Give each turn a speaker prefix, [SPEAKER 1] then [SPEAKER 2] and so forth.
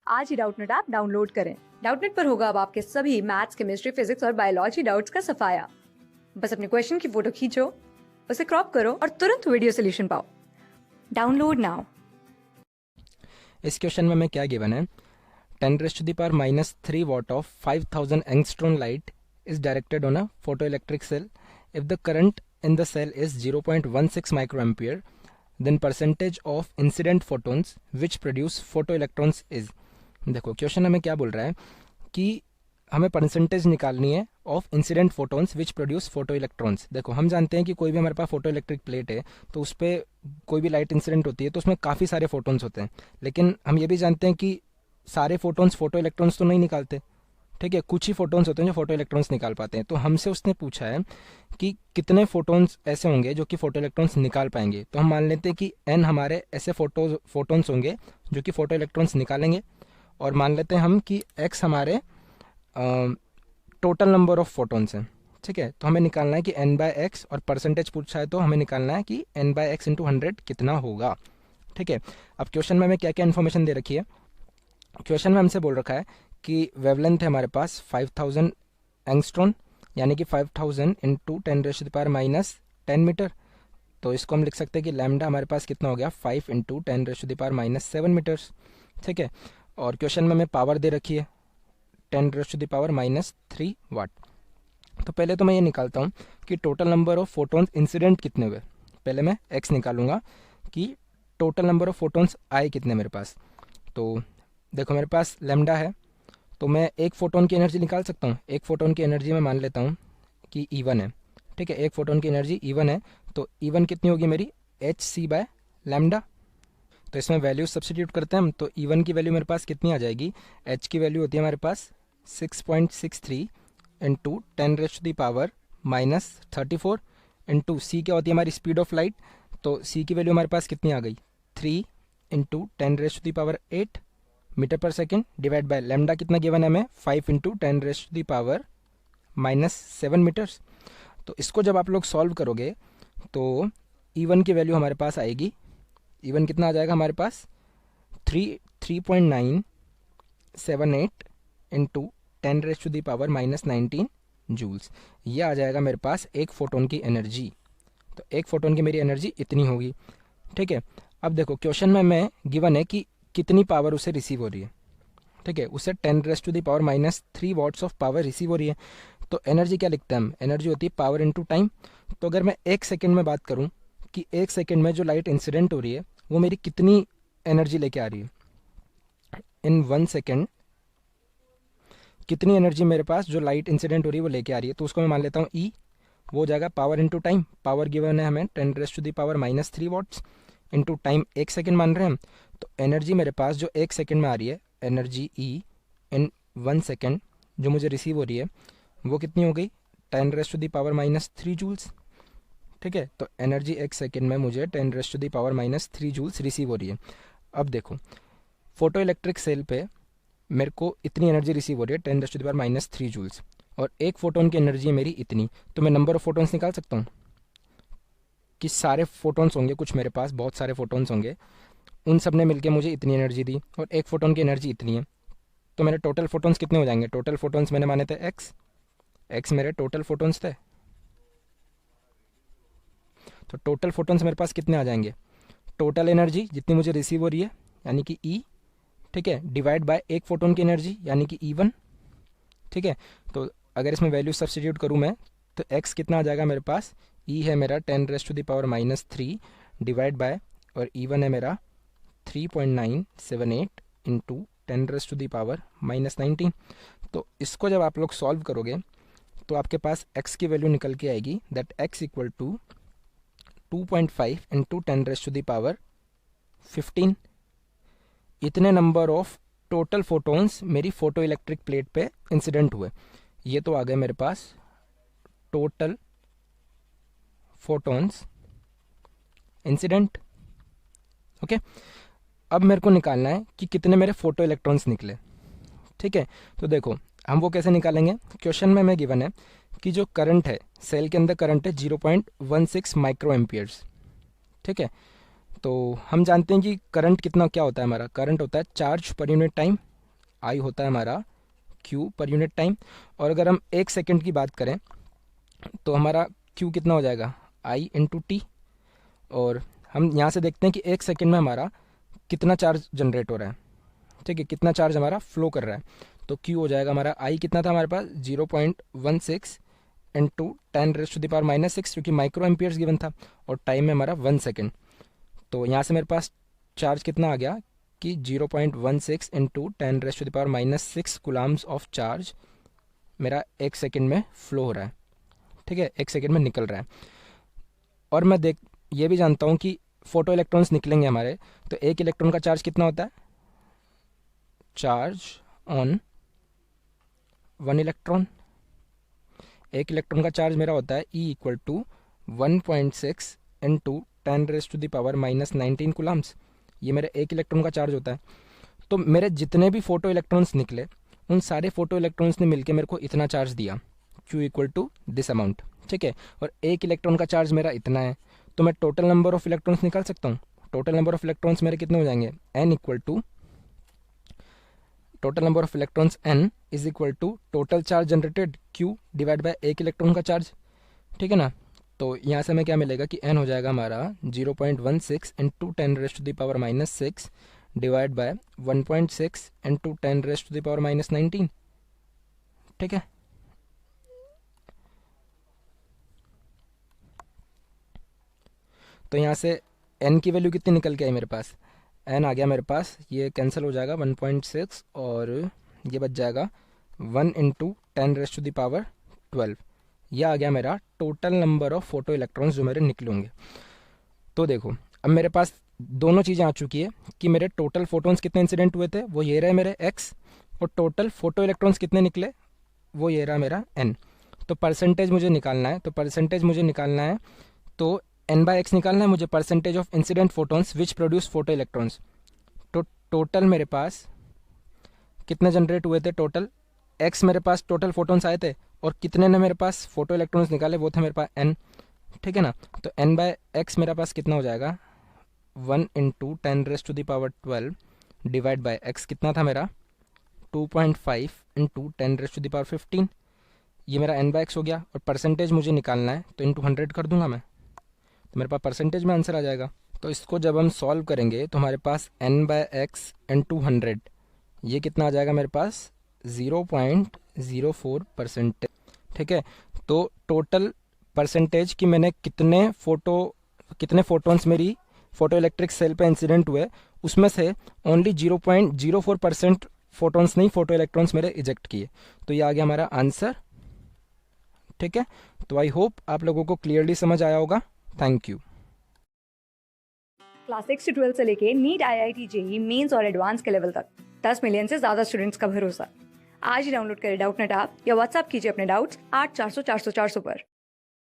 [SPEAKER 1] आज ही Doubtnut app download करें। Doubtnut पर होगा अब आपके सभी मैथ्स, केमिस्ट्री, फिजिक्स और बायोलॉजी डाउट्स का सफाया। बस अपने क्वेश्चन की फोटो खींचो, उसे क्रॉप करो और तुरंत वीडियो सोल्यूशन पाओ। Download now.
[SPEAKER 2] इस क्वेश्चन में हमें क्या गिवन है, 10⁻³ watt of 5000 angstrom light is directed on a photoelectric cell. If the current in the cell is 0.16 microampere, then percentage of incident photons which produce photoelectrons is. देखो question हमें क्या बोल रहा है कि हमें परसेंटेज निकालनी है of incident photons which produce photo electrons. देखो हम जानते हैं कि कोई भी हमारे पास फोटो इलेक्ट्रिक प्लेट है तो उस पर कोई भी लाइट इंसिडेंट होती है तो उसमें काफ़ी सारे फोटोन्स होते हैं, लेकिन हम ये भी जानते हैं कि सारे फोटोन्स फोटो इलेक्ट्रॉन्स तो नहीं निकालते। ठीक है, कुछ ही फोटोन्स होते हैं जो फोटो इलेक्ट्रॉन्स निकाल पाते हैं। तो हमसे उसने पूछा है कि कितने फोटोन्स ऐसे होंगे जो कि फोटो इलेक्ट्रॉन्स निकाल पाएंगे। तो हम मान लेते हैं कि n हमारे ऐसे फोटोन्स होंगे जो कि फोटो इलेक्ट्रॉन्स निकालेंगे, और मान लेते हैं हम कि x हमारे टोटल नंबर ऑफ फोटोन्स हैं। ठीक है, तो हमें निकालना है कि n/x, और परसेंटेज पूछा है तो हमें निकालना है कि n/x × 100 कितना होगा। ठीक है, अब क्वेश्चन में हमें क्या क्या इन्फॉर्मेशन दे रखी है। क्वेश्चन में हमसे बोल रखा है कि वेवलेंथ है हमारे पास 5000 एंगस्ट्रॉन, यानी कि 5000 × 10⁻⁻10 मीटर। तो इसको हम लिख सकते हैं कि लैम्डा हमारे पास कितना हो गया, 5 × 10⁻⁻7 मीटर्स। ठीक है, और क्वेश्चन में हमें पावर दे रखी है 10⁻³ वाट। तो पहले तो मैं ये निकालता हूँ कि total number of photons incident कितने हुए। पहले मैं x निकालूंगा कि टोटल नंबर ऑफ फोटोन्स आए कितने मेरे पास। तो देखो मेरे पास लैम्डा है, तो मैं एक फोटोन की एनर्जी निकाल सकता हूँ। एक फोटोन की एनर्जी मैं मान लेता हूँ कि E1 है। ठीक है, एक फोटोन की एनर्जी E1 है, तो E1 कितनी होगी मेरी, hc/λ। तो इसमें वैल्यू सब्स्टिट्यूट करते हैं हम, तो E1 की वैल्यू मेरे पास कितनी आ जाएगी, h की वैल्यू होती है हमारे पास 6.63 × 10⁻⁻34 इंटू c क्या होती है हमारी स्पीड ऑफ लाइट। तो c की वैल्यू हमारे पास कितनी आ गई, 3 × 10⁸ मीटर पर सेकेंड, डिवाइड बाय लैम्डा कितना गिवन है हमें, 5 × 10⁻⁻7 मीटर्स। तो इसको जब आप लोग सॉल्व करोगे तो E1 की वैल्यू हमारे पास आएगी, E1 कितना आ जाएगा हमारे पास, 3.978 × 10⁻⁻19 जूल्स। ये आ जाएगा मेरे पास एक फोटोन की एनर्जी। तो एक फोटोन की मेरी एनर्जी इतनी होगी। ठीक है, अब देखो क्वेश्चन में मैं गिवन है कि कितनी पावर उसे रिसीव हो रही है। ठीक है, उसे 10⁻³ वॉट्स ऑफ पावर रिसीव हो रही है। तो एनर्जी क्या लिखते हैं हम, एनर्जी होती है पावर इनटू टाइम। तो अगर मैं एक सेकेंड में बात करूं कि एक सेकेंड में जो लाइट इंसिडेंट हो रही है वो मेरी कितनी एनर्जी लेके आ रही है, इन 1 सेकेंड कितनी एनर्जी मेरे पास जो लाइट इंसिडेंट हो रही है वो लेके आ रही है। तो उसको मैं मान लेता हूँ E, वो हो जाएगा power into time. Power given है हमें 10⁻³ वॉट्स इंटू टाइम, एक सेकेंड मान रहे हैं हम। तो एनर्जी मेरे पास जो एक सेकेंड में आ रही है, एनर्जी E इन 1 सेकेंड जो मुझे रिसीव हो रही है वो कितनी हो गई, 10⁻³ जूल्स। ठीक है, तो एनर्जी एक सेकेंड में मुझे 10⁻³ जूल्स रिसीव हो रही है। अब देखो फोटो इलेक्ट्रिक सेल पे मेरे को इतनी एनर्जी रिसीव हो रही है 10⁻³ जूल्स, और एक फोटोन की एनर्जी है मेरी इतनी। तो मैं नंबर ऑफ फोटोन्स निकाल सकता हूँ कि सारे फोटोन्स होंगे, कुछ मेरे पास बहुत सारे फोटोन्स होंगे, उन सब ने मिलकर मुझे इतनी एनर्जी दी, और एक फोटोन की एनर्जी इतनी है। तो मेरे टोटल फोटोन्स कितने हो जाएंगे, टोटल फोटोन्स मैंने माने थे x मेरे टोटल फोटोन्स थे। तो टोटल फोटोन्स मेरे पास कितने आ जाएंगे, टोटल एनर्जी जितनी मुझे रिसीव हो रही है यानी कि E, ठीक है, डिवाइड बाय एक फोटोन की एनर्जी यानी कि E1। ठीक है, तो अगर इसमें वैल्यू सब्स्टिट्यूट करूँ मैं तो x कितना आ जाएगा मेरे पास, E है मेरा 10⁻³ डिवाइड बाय, और E1 है मेरा 3.978 × 10⁻⁻19। तो इसको जब आप लोग सॉल्व करोगे तो आपके पास x की वैल्यू निकल के आएगी, दैट x = 2.5 × 10⁻15। इतने नंबर ऑफ टोटल फोटोन्स मेरी फोटो इलेक्ट्रिक प्लेट पे इंसिडेंट हुए। ये तो आ गए मेरे पास टोटल फोटोन्स इंसिडेंट। ओके, अब मेरे को निकालना है कि कितने मेरे फोटो इलेक्ट्रॉन्स निकले। ठीक है, तो देखो हम वो कैसे निकालेंगे। क्वेश्चन में हमें गिवन है कि जो करंट है सेल के अंदर, करंट है 0.16 माइक्रो एम्पियर्स। ठीक है, तो हम जानते हैं कि करंट कितना क्या होता है हमारा, करंट होता है charge per unit time I होता है हमारा क्यू पर यूनिट टाइम। और अगर हम 1 सेकेंड की बात करें तो हमारा क्यू कितना हो जाएगा, आई इंटू टी। और हम यहाँ से देखते हैं कि 1 सेकेंड में हमारा कितना चार्ज जनरेट हो रहा है, ठीक है, कितना चार्ज हमारा फ्लो कर रहा है। तो क्यू हो जाएगा हमारा, आई कितना था हमारे पास 0.16 इंटू 10⁻⁻⁶, क्योंकि माइक्रो एम्पियर्स गिवन था, और टाइम में हमारा 1 सेकेंड। तो यहाँ से मेरे पास चार्ज कितना आ गया कि 0.16 इंटू 10⁻⁻⁶ कुलाम्स ऑफ चार्ज मेरा 1 सेकेंड में फ्लो हो रहा है, ठीक है, 1 सेकेंड में निकल रहा है। और मैं ये भी जानता हूँ कि फोटो इलेक्ट्रॉन्स निकलेंगे हमारे, तो एक इलेक्ट्रॉन का चार्ज कितना होता है, चार्ज ऑन 1 इलेक्ट्रॉन। एक इलेक्ट्रॉन का चार्ज मेरा होता है E equal to 1.6 into 10⁻⁻⁹ coulombs. ये मेरे एक इलेक्ट्रॉन का चार्ज होता है। तो मेरे जितने भी फोटो इलेक्ट्रॉन्स निकले उन सारे फोटो इलेक्ट्रॉन्स ने मिलकर मेरे को इतना चार्ज दिया, Q equal to this amount, ठीक है। और एक इलेक्ट्रॉन का चार्ज मेरा इतना है, तो मैं टोटल नंबर ऑफ इलेक्ट्रॉन्स निकाल सकता हूँ। टोटल नंबर ऑफ इलेक्ट्रॉन्स मेरे कितने हो जाएंगे, N equal to total number of electrons N is equal to total charge generated Q divide by एक इलेक्ट्रॉन का चार्ज, ठीक है ना। तो यहाँ से हमें क्या मिलेगा कि N हो जाएगा हमारा 0.16 इंटू 10⁻⁻⁶ डिवाइड बाय 1.6 इंटू 10⁻⁻⁹, ठीक है। तो यहाँ से N की वैल्यू कितनी निकल के आई मेरे पास, N आ गया मेरे पास, ये कैंसिल हो जाएगा 1.6 और ये बच जाएगा 1 इंटू 10⁻12। यह आ गया मेरा total number of photo electrons जो मेरे निकले होंगे। तो देखो अब मेरे पास दोनों चीज़ें आ चुकी है कि मेरे टोटल फोटोन्स कितने इंसिडेंट हुए थे, वो ये रहे मेरे x, और टोटल फोटो इलेक्ट्रॉन्स कितने निकले वो ये रहा मेरा n। तो परसेंटेज मुझे निकालना है, तो n/x निकालना है मुझे, percentage of incident photons which produce photo electrons. तो टोटल मेरे पास कितने जनरेट हुए थे, टोटल x मेरे पास टोटल फोटोन्स आए थे, और कितने ने मेरे पास फोटो इलेक्ट्रॉन्स निकाले वो थे मेरे पास n, ठीक है ना। तो n/x मेरे पास कितना हो जाएगा 1 इंटू 10⁻12 डिवाइड बाय x कितना था मेरा 2.5 इंटू 10⁻15। ये मेरा n/x हो गया, और परसेंटेज मुझे निकालना है तो इंटू 100 कर दूंगा मैं, तो मेरे पास परसेंटेज में आंसर आ जाएगा। तो इसको जब हम सॉल्व करेंगे तो हमारे पास n/x इंटू 100 ये कितना आ जाएगा मेरे पास 0.04%, ठीक है। तो टोटल परसेंटेज कि मैंने कितने फोटोन्स मेरी फोटो इलेक्ट्रिक सेल पे इंसिडेंट हुए, उसमें से ओनली 0.04% फोटोन्स नहीं फोटो इलेक्ट्रॉन्स मेरे इजेक्ट किए। तो ये आ गया हमारा आंसर, ठीक है। तो आई होप आप लोगों को क्लियरली समझ आया होगा। Thank you.
[SPEAKER 1] क्लास 6 से 12 से लेके नीट, IIT, JEE मेंस और एडवांस के लेवल तक 10 मिलियन से ज्यादा स्टूडेंट्स का भरोसा। आज ही डाउनलोड करें डाउटनेट ऐप या व्हाट्सएप कीजिए अपने डाउट्स 8400 400 400 पर।